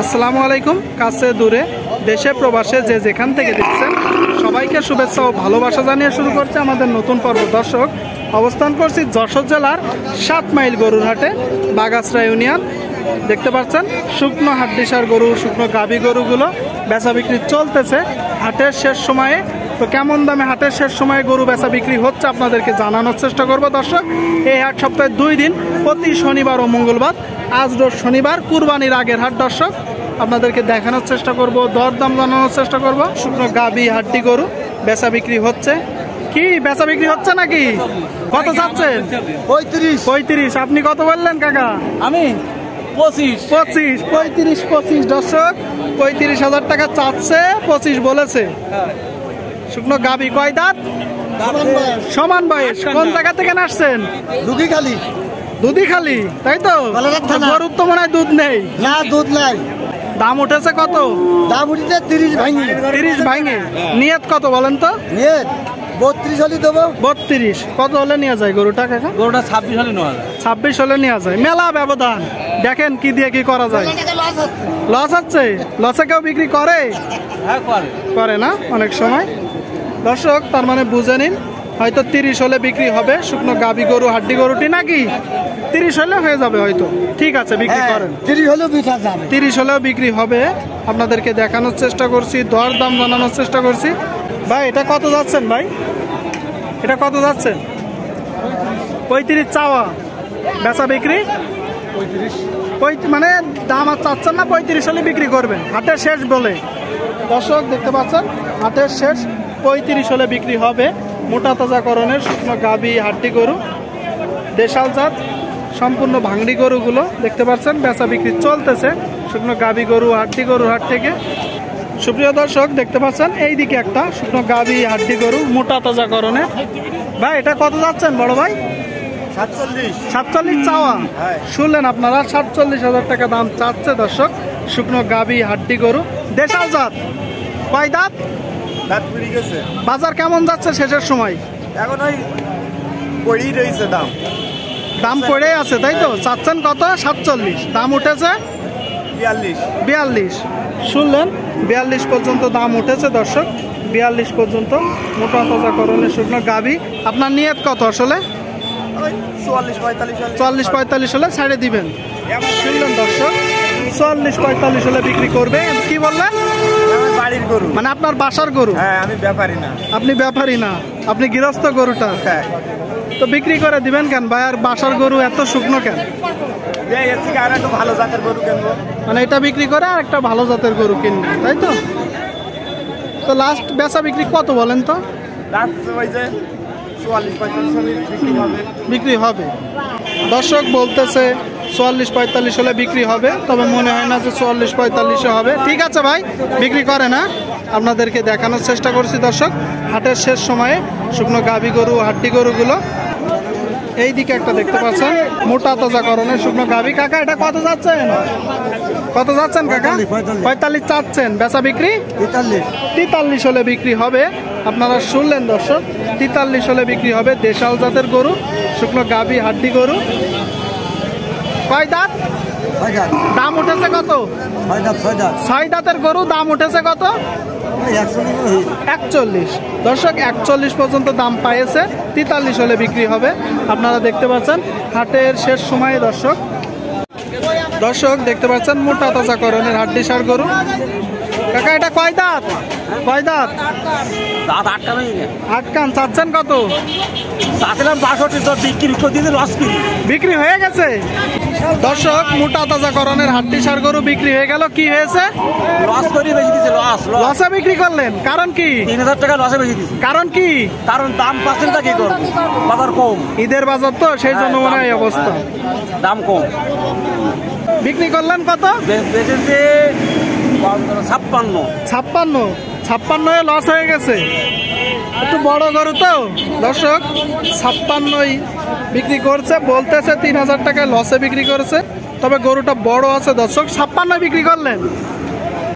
আসসালামু আলাইকুম। কাছে দূরে দেশে প্রবাসে যে যেখান থেকে দেখছেন সবাইকে শুভেচ্ছা ও ভালোবাসা জানিয়ে শুরু করছে আমাদের নতুন পর্ব। দর্শক, অবস্থান করছি যশোর জেলার 7 মাইল গরুর হাটে, বাগাসরা ইউনিয়ন। দেখতে পাচ্ছেন শুকনো হাড্ডিসার গরু, শুকনো গাভী গরুগুলো বেচা বিক্রি চলতেছে হাটের শেষ সময়ে। তো কেমন দামে হাটের শেষ সময়ে গরু বেচা বিক্রি হচ্ছে আপনাদেরকে জানানোর চেষ্টা করব। দর্শক, এই হাট সপ্তাহে 2 দিন, প্রতি শনিবার ও মঙ্গলবার। আজ রোজ শনিবার, কুরবানির আগের হাট। দর্শক, আপনাদেরকে দেখানোর চেষ্টা করব, দরদাম জানানোর চেষ্টা করব। শুকনো গাভী হাড্ডি গরু বেচা বিক্রি হচ্ছে। কি বেচা বিক্রি হচ্ছে নাকি? কত চাচ্ছেন? 35। আপনি কত বললেন কাকা? আমি 25। দর্শক, 35,000 টাকা চাচ্ছে, 25 বলেছে। শুকনো গাভী কয় দাঁত? সমান বয়স। কোন জায়গা থেকে আসছেন? দুধিখালি, তাই তো? গরুর তো মনে হয় দুধ নেই। না, দুধ নাই। দাম উঠেছে কত? দাম উঠেছে 30 ভাঙি। 30 ভাঙে। নিয়ত কত বলেন তো? নিয়ত 32 হলে দেবো। 32। কত হলে নিয়ে যায় গরুটা কাকা? গরুটা 26 হলে নেওয়া যায়। 26 হলে নেওয়া যায়। মেলা ব্যবধান। দেখেন কি দিয়ে কি করা যায়। লস হচ্ছে? লসে কেউ বিক্রি করে? হ্যাঁ, করে না অনেক সময়। দর্শক, তার মানে বুঝে নিন, হয়তো 30 হলে বিক্রি হবে শুকনো গাভী গরু হাড্ডি গরুটি, নাকি 30 হলে হয়ে যাবে হয়তো। ঠিক আছে, বিক্রি করেন। 30 হলেও বিক্রি যাবে। 30 হলেও বিক্রি হবে। আপনাদেরকে দেখানোর চেষ্টা করছি, দর দাম জানানোর চেষ্টা করছি। ভাই, এটা কত যাচ্ছেন ভাই? এটা কত যাচ্ছেন? 35 চাওয়া, বেচা বিক্রি 35। মানে দাম আর চাচ্ছেন না, 35 হলে বিক্রি করবেন। হাটের শেষ বলে। দর্শক, দেখতে পাচ্ছেন হাটের শেষ, 35 হলে বিক্রি হবে। মোটা তাজাকরণের শুকনো গাভী হাড্ডি গরু, দেশাল জাত, সম্পূর্ণ ভাঙড়ি গরুগুলো দেখতে পাচ্ছেন বেচা বিক্রি চলতেছে শুকনো গাভী গরু হাড্ডি গরুর হাট থেকে। সুপ্রিয় দর্শক, দেখতে পাচ্ছেন এইদিকে একটা শুকনো গাভী হাড্ডি গরু মোটা তাজাকরণের। ভাই, এটা কত যাচ্ছেন বড় ভাই? 47 চাওয়া। শুনলেন আপনারা, 47,000 টাকা দাম চাচ্ছে। দর্শক, শুকনো গাভী হাড্ডি গরু, দেশাল জাত। কয় দাঁত? বাজার কেমন যাচ্ছে শেষের সময়? এখন ওই পড়েই রয়েছে দাম পড়ে আছে, তাই তো? চাচ্ছেন কত? 47। দাম উঠেছে 42। শুনলেন, 42 পর্যন্ত দাম উঠেছে। দর্শক, 42 পর্যন্ত মোটা তাজাকরণের শুকনো গাভী। আপনার নিয়ত কত আসলে? 44-45 হলে ছাড়ে দিবেন। শুনলেন দর্শক, 44-45 হলে বিক্রি করবে। কি বললেন? বাড়ির গরু, মানে আপনার বাসার গরু? হ্যাঁ, আমি ব্যাপারী না। আপনি ব্যাপারী না, আপনি গৃহস্থ গরুটা। হ্যাঁ। তো বিক্রি করে দিবেন কেন ভাই? আর বাসার গরু এত শুকনো কেন? আর একটু ভালো জাতের গরু কিনবো। মানে এটা বিক্রি করে আর একটা ভালো জাতের গরু কিনবে, তাই তো? তো লাস্ট বেচা বিক্রি কত বলেন তো? বিক্রি হবে। দর্শক বলতেছে 44-45 হলে বিক্রি হবে, তবে মনে হয় না যে 44-45 হবে। ঠিক আছে ভাই, বিক্রি করে না। আপনাদেরকে দেখানোর চেষ্টা করছি দর্শক, হাটের শেষ সময়ে শুকনো গাভী গরু হাড্ডি গরুগুলো। এইদিকে একটা দেখতে পাচ্ছেন মোটা তাজাকরণের শুকনো গাভী। কাকা, এটা কত যাচ্ছেন? কত যাচ্ছেন কাকা? 45 চাচ্ছেন। বেচা বিক্রি 43 হলে বিক্রি হবে। আপনারা শুনলেন দর্শক, 43 হলে বিক্রি হবে। দেশাল জাতের গরু, শুকনো গাভী হাড্ডি গরু। কয় দাঁত? দাম উঠেছে কত? 6 দাঁতের গরু, দাম উঠেছে কত? 41। দর্শক, 41 পর্যন্ত দাম পাইছে, 43 হলে বিক্রি হবে। আপনারা দেখতে পাচ্ছেন হাটের শেষ সময়ে। দর্শক দেখতে পাচ্ছেন মোটা তাজাকরণের হাড্ডিসার গরু। কাকা, এটা কয় দাঁত? কয় দাঁত? 8 কান। চাচ্ছেন কত? বিক্রি হয়ে গেছে। দর্শক, মোটা তাজাকরণের হাড্ডিসার গরু বিক্রি হয়ে গেল। কি হয়েছে? লসে বিক্রি করলেন? কারণ কি? 3000 টাকা লসে বেশি দিচ্ছি। কারণ কি? কারণ দাম পাচ্ছেন তা কি করবো, বাজার কম, ঈদের বাজার তো, সেই জন্য মনে হয় অবস্থা। দাম কম। বিক্রি করলেন কত? বেচেছে 56। 56 লস হয়ে গেছে। একটু বড় গরু তো দর্শক, 56 বিক্রি করছে। বলতেছে 3000 টাকায় লসে বিক্রি করেছে, তবে গরুটা বড় আছে। দর্শক, 56 বিক্রি করলেন।